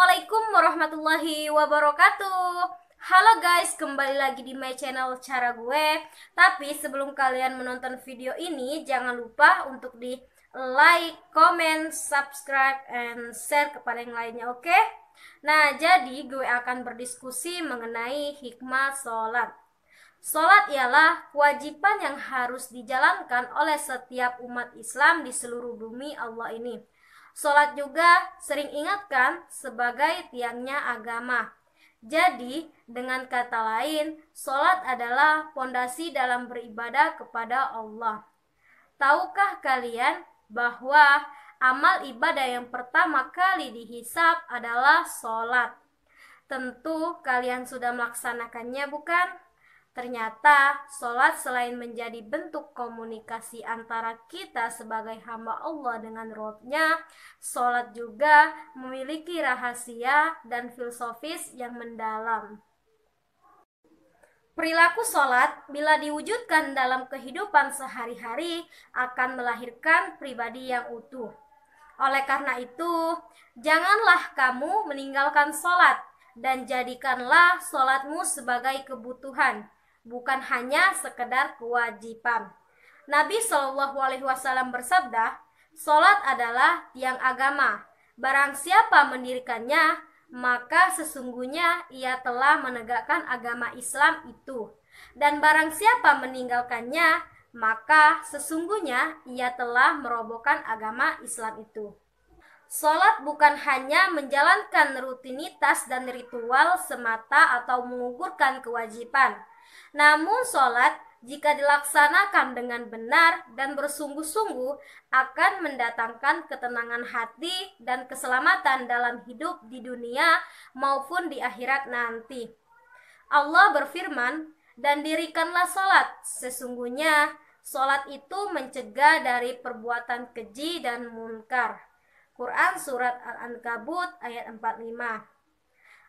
Assalamualaikum warahmatullahi wabarakatuh. Halo guys, kembali lagi di my channel Cara Gue. Tapi sebelum kalian menonton video ini, jangan lupa untuk di like, comment, subscribe, and share kepada yang lainnya, oke? Nah, jadi gue akan berdiskusi mengenai hikmah sholat. Sholat ialah kewajiban yang harus dijalankan oleh setiap umat Islam di seluruh bumi Allah ini. Sholat juga sering ingatkan sebagai tiangnya agama. Jadi, dengan kata lain, sholat adalah pondasi dalam beribadah kepada Allah. Tahukah kalian bahwa amal ibadah yang pertama kali dihisab adalah sholat? Tentu kalian sudah melaksanakannya, bukan? Ternyata sholat selain menjadi bentuk komunikasi antara kita sebagai hamba Allah dengan Rabb-Nya, sholat juga memiliki rahasia dan filosofis yang mendalam. Perilaku sholat bila diwujudkan dalam kehidupan sehari-hari akan melahirkan pribadi yang utuh. Oleh karena itu, janganlah kamu meninggalkan sholat dan jadikanlah sholatmu sebagai kebutuhan, bukan hanya sekedar kewajiban. Nabi SAW bersabda, sholat adalah tiang agama. Barang siapa mendirikannya, maka sesungguhnya ia telah menegakkan agama Islam itu. Dan barang siapa meninggalkannya, maka sesungguhnya ia telah merobohkan agama Islam itu. Sholat bukan hanya menjalankan rutinitas dan ritual semata atau mengugurkan kewajiban. Namun sholat jika dilaksanakan dengan benar dan bersungguh-sungguh akan mendatangkan ketenangan hati dan keselamatan dalam hidup di dunia maupun di akhirat nanti. Allah berfirman, dan dirikanlah sholat. Sesungguhnya sholat itu mencegah dari perbuatan keji dan munkar. Quran Surat Al-Ankabut ayat 45.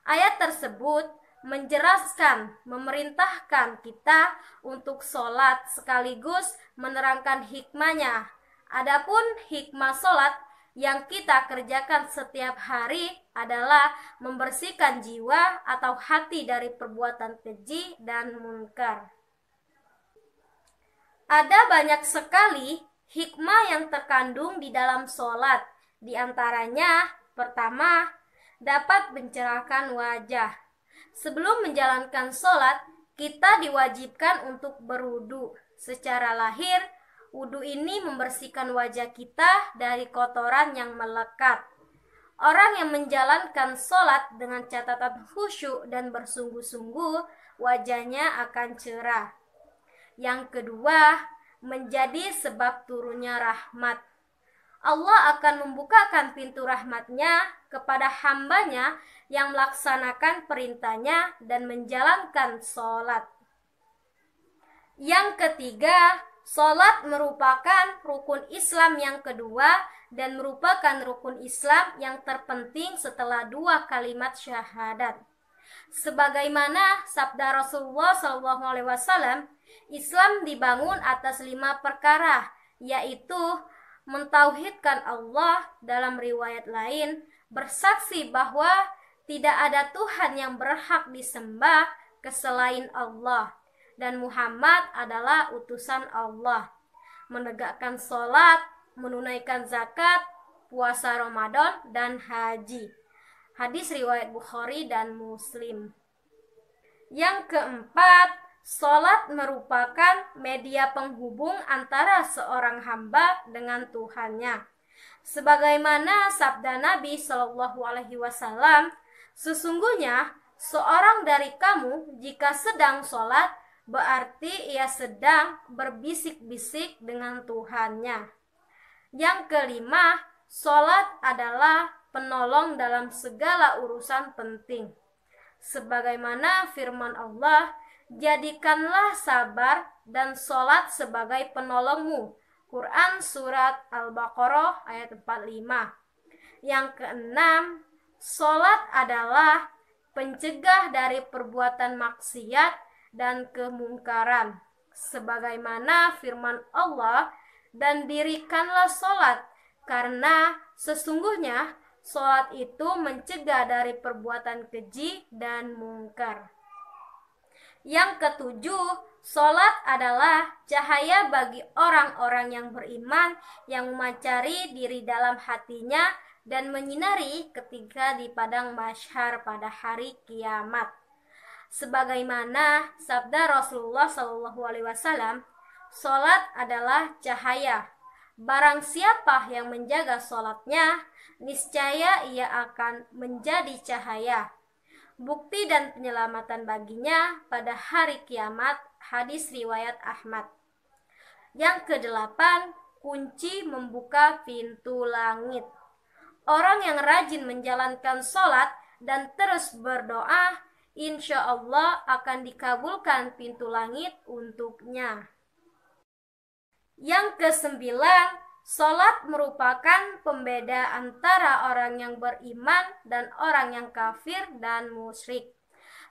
Ayat tersebut menjelaskan, memerintahkan kita untuk sholat sekaligus menerangkan hikmahnya. Adapun hikmah sholat yang kita kerjakan setiap hari adalah membersihkan jiwa atau hati dari perbuatan keji dan munkar. Ada banyak sekali hikmah yang terkandung di dalam sholat. Di antaranya, pertama, dapat mencerahkan wajah. Sebelum menjalankan sholat, kita diwajibkan untuk berwudu. Secara lahir, wudu ini membersihkan wajah kita dari kotoran yang melekat. Orang yang menjalankan sholat dengan catatan khusyuk dan bersungguh-sungguh, wajahnya akan cerah. Yang kedua, menjadi sebab turunnya rahmat. Allah akan membukakan pintu rahmatnya kepada hambanya yang melaksanakan perintahnya dan menjalankan sholat. Yang ketiga, sholat merupakan rukun Islam yang kedua dan merupakan rukun Islam yang terpenting setelah dua kalimat syahadat. Sebagaimana sabda Rasulullah SAW, Islam dibangun atas 5 perkara, yaitu mentauhidkan Allah, dalam riwayat lain, bersaksi bahwa tidak ada Tuhan yang berhak disembah selain Allah, dan Muhammad adalah utusan Allah, menegakkan sholat, menunaikan zakat, puasa Ramadan, dan haji. Hadis riwayat Bukhari dan Muslim. Yang keempat, sholat merupakan media penghubung antara seorang hamba dengan Tuhannya. Sebagaimana sabda Nabi SAW, sesungguhnya seorang dari kamu jika sedang sholat, berarti ia sedang berbisik-bisik dengan Tuhannya. Yang kelima, sholat adalah penolong dalam segala urusan penting. Sebagaimana firman Allah, jadikanlah sabar dan sholat sebagai penolongmu. Quran Surat Al-Baqarah ayat 45. Yang keenam, sholat adalah pencegah dari perbuatan maksiat dan kemungkaran. Sebagaimana firman Allah, dan dirikanlah sholat, karena sesungguhnya Sholat itu mencegah dari perbuatan keji dan mungkar. Yang ketujuh, sholat adalah cahaya bagi orang-orang yang beriman yang memanjari diri dalam hatinya dan menyinari ketika di padang mahsyar pada hari kiamat. Sebagaimana sabda Rasulullah SAW, sholat adalah cahaya. Barang siapa yang menjaga sholatnya, niscaya ia akan menjadi cahaya. Bukti dan penyelamatan baginya pada hari kiamat. Hadis riwayat Ahmad. Yang kedelapan, kunci membuka pintu langit. Orang yang rajin menjalankan sholat dan terus berdoa, insya Allah akan dikabulkan pintu langit untuknya. Yang kesembilan, sholat merupakan pembeda antara orang yang beriman dan orang yang kafir dan musyrik.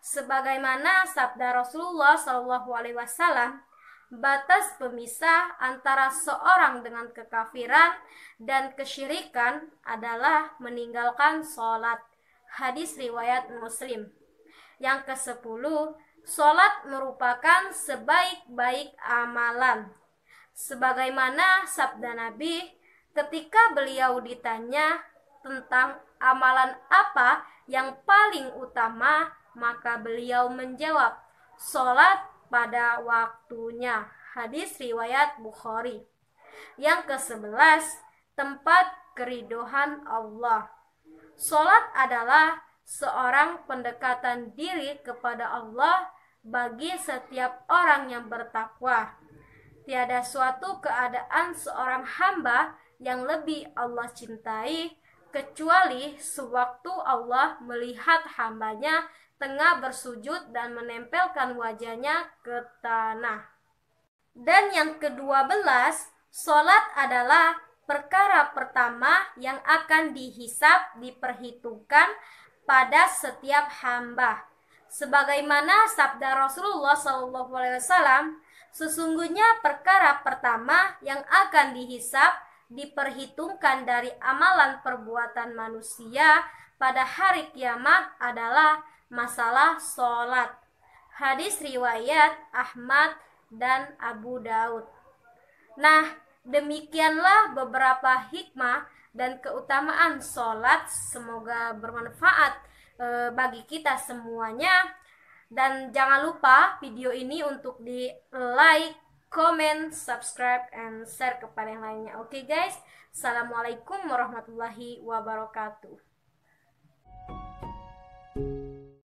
Sebagaimana sabda Rasulullah SAW, batas pemisah antara seorang dengan kekafiran dan kesyirikan adalah meninggalkan sholat. Hadis riwayat Muslim. Yang kesepuluh, sholat merupakan sebaik-baik amalan. Sebagaimana sabda Nabi ketika beliau ditanya tentang amalan apa yang paling utama, maka beliau menjawab, sholat pada waktunya. Hadis riwayat Bukhari. Yang ke-11, tempat keridhaan Allah. Sholat adalah seorang pendekatan diri kepada Allah bagi setiap orang yang bertakwa. Tiada suatu keadaan seorang hamba yang lebih Allah cintai kecuali sewaktu Allah melihat hambanya tengah bersujud dan menempelkan wajahnya ke tanah. Dan yang ke-12, sholat adalah perkara pertama yang akan dihisab, diperhitungkan pada setiap hamba. Sebagaimana sabda Rasulullah SAW, sesungguhnya perkara pertama yang akan dihisab, diperhitungkan dari amalan perbuatan manusia pada hari kiamat adalah masalah sholat. Hadis riwayat Ahmad dan Abu Daud. Nah, demikianlah beberapa hikmah dan keutamaan sholat. Semoga bermanfaat bagi kita semuanya. Dan jangan lupa video ini untuk di like, comment, subscribe, and share kepada yang lainnya. Oke guys, Assalamualaikum warahmatullahi wabarakatuh.